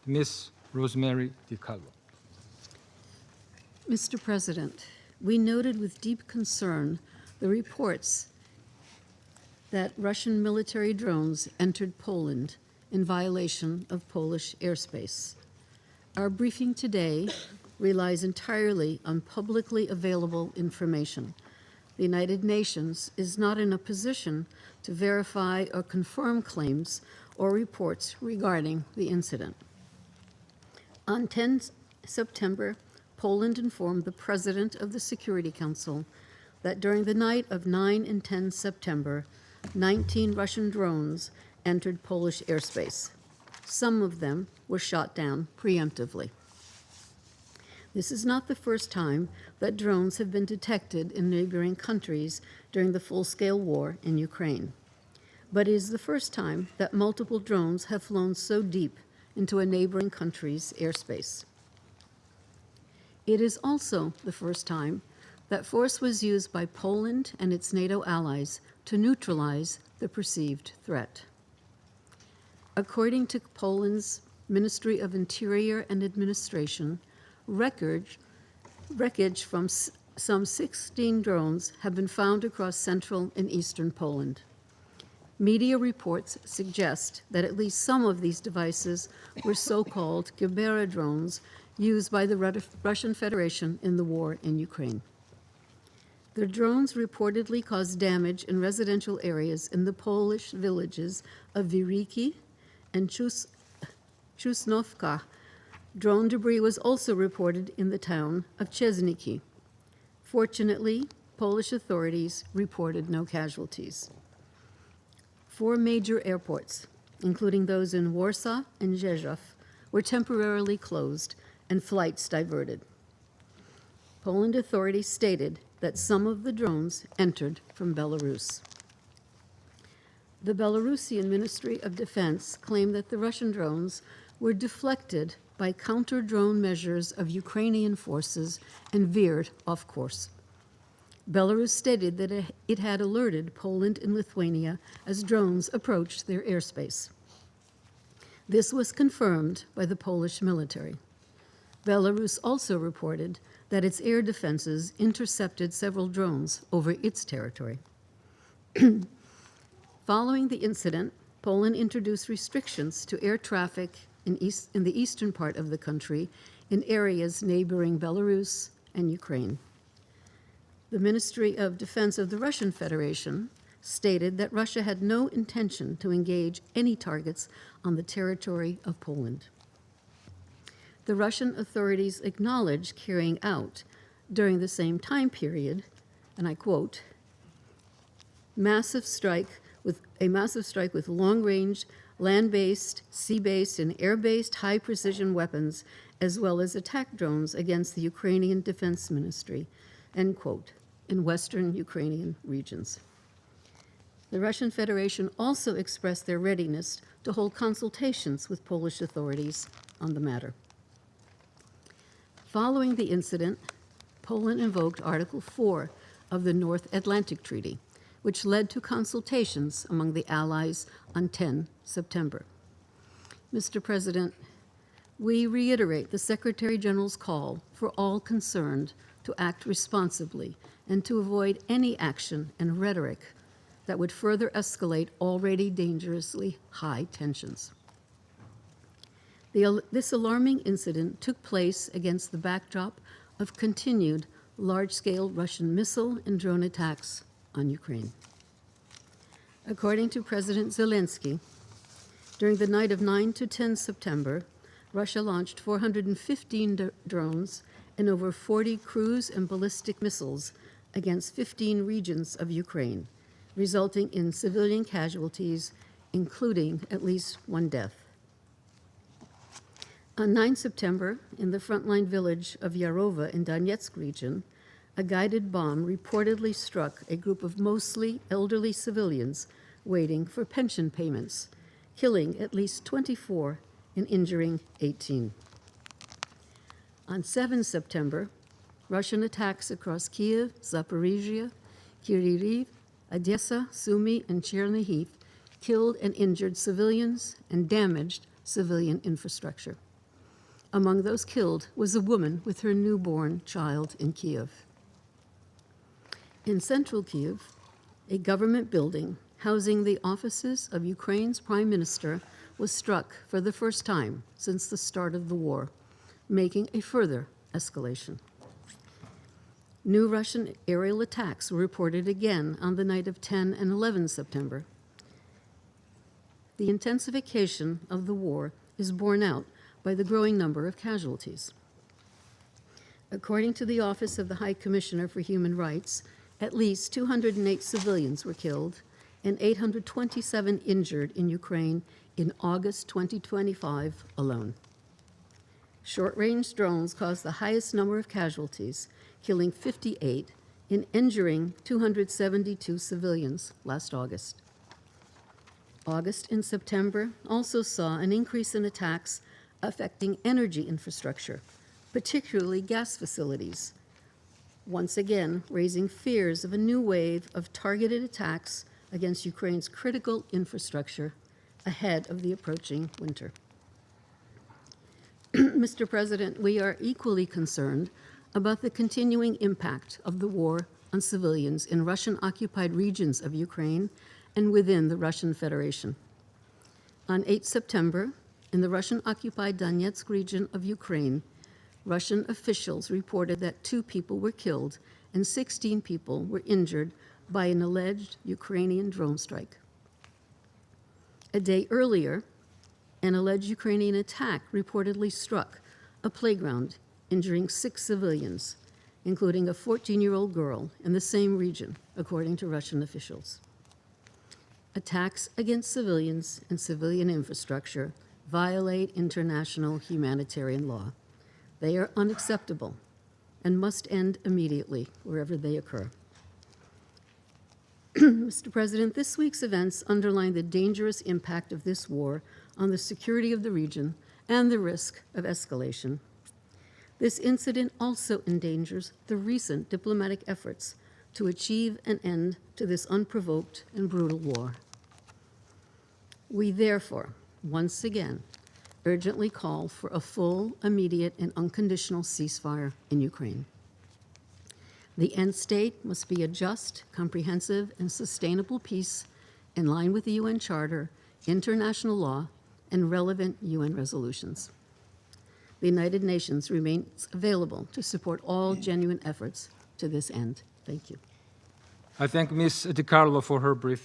Ms. Rosemary DiCarlo. Mr. President, we noted with deep concern the reports that Russian military drones entered Poland in violation of Polish airspace. Our briefing today relies entirely on publicly available information. The United Nations is not in a position to verify or confirm claims or reports regarding the incident. On 10 September, Poland informed the President of the Security Council that during the night of 9 and 10 September, 19 Russian drones entered Polish airspace. Some of them were shot down preemptively. This is not the first time that drones have been detected in neighboring countries during the full-scale war in Ukraine, but it is the first time that multiple drones have flown so deep into a neighboring country's airspace. It is also the first time that force was used by Poland and its NATO allies to neutralize the perceived threat. According to Poland's Ministry of Interior and Administration, wreckage from some 16 drones have been found across central and eastern Poland. Media reports suggest that at least some of these devices were so-called Gebera drones used by the Russian Federation in the war in Ukraine. The drones reportedly caused damage in residential areas in the Polish villages of Wiriki and Chusnowka. Drone debris was also reported in the town of Chesniki. Fortunately, Polish authorities reported no casualties. 4 major airports, including those in Warsaw and Rzeszów, were temporarily closed and flights diverted. Poland authorities stated that some of the drones entered from Belarus. The Belarusian Ministry of Defense claimed that the Russian drones were deflected by counter-drone measures of Ukrainian forces and veered off course. Belarus stated that it had alerted Poland and Lithuania as drones approached their airspace. This was confirmed by the Polish military. Belarus also reported that its air defenses intercepted several drones over its territory. Following the incident, Poland introduced restrictions to air traffic in the eastern part of the country in areas neighboring Belarus and Ukraine. The Ministry of Defense of the Russian Federation stated that Russia had no intention to engage any targets on the territory of Poland. The Russian authorities acknowledged carrying out, during the same time period, and I quote, a massive strike with long-range, land-based, sea-based, and air-based high-precision weapons, as well as attack drones against the Ukrainian Defense Ministry, end quote, in western Ukrainian regions. The Russian Federation also expressed their readiness to hold consultations with Polish authorities on the matter. Following the incident, Poland invoked Article 4 of the North Atlantic Treaty, which led to consultations among the Allies on 10 September. Mr. President, we reiterate the Secretary General's call for all concerned to act responsibly and to avoid any action and rhetoric that would further escalate already dangerously high tensions. This alarming incident took place against the backdrop of continued large-scale Russian missile and drone attacks on Ukraine. According to President Zelenskyy, during the night of 9 to 10 September, Russia launched 415 drones and over 40 cruise and ballistic missiles against 15 regions of Ukraine, resulting in civilian casualties, including at least 1 death. On 9 September, in the frontline village of Yarova in Donetsk region, a guided bomb reportedly struck a group of mostly elderly civilians waiting for pension payments, killing at least 24 and injuring 18. On 7 September, Russian attacks across Kiev, Zaporizhia, Kryvyi, Odessa, Sumy, and Chernihiv killed and injured civilians and damaged civilian infrastructure. Among those killed was a woman with her newborn child in Kiev. In central Kiev, a government building housing the offices of Ukraine's prime minister was struck for the first time since the start of the war, making a further escalation. New Russian aerial attacks were reported again on the night of 10 and 11 September. The intensification of the war is borne out by the growing number of casualties. According to the Office of the High Commissioner for Human Rights, at least 208 civilians were killed and 827 injured in Ukraine in August 2025 alone. Short-range drones caused the highest number of casualties, killing 58 and injuring 272 civilians last August. August and September also saw an increase in attacks affecting energy infrastructure, particularly gas facilities, once again raising fears of a new wave of targeted attacks against Ukraine's critical infrastructure ahead of the approaching winter. Mr. President, we are equally concerned about the continuing impact of the war on civilians in Russian-occupied regions of Ukraine and within the Russian Federation. On 8 September, in the Russian-occupied Donetsk region of Ukraine, Russian officials reported that 2 people were killed and 16 people were injured by an alleged Ukrainian drone strike. A day earlier, an alleged Ukrainian attack reportedly struck a playground, injuring 6 civilians, including a 14-year-old girl in the same region, according to Russian officials. Attacks against civilians and civilian infrastructure violate international humanitarian law. They are unacceptable and must end immediately wherever they occur. Mr. President, this week's events underline the dangerous impact of this war on the security of the region and the risk of escalation. This incident also endangers the recent diplomatic efforts to achieve an end to this unprovoked and brutal war. We therefore, once again, urgently call for a full, immediate, and unconditional ceasefire in Ukraine. The end state must be a just, comprehensive, and sustainable peace in line with the UN Charter, international law, and relevant UN resolutions. The United Nations remains available to support all genuine efforts to this end. Thank you. I thank Ms. DiCarlo for her briefing.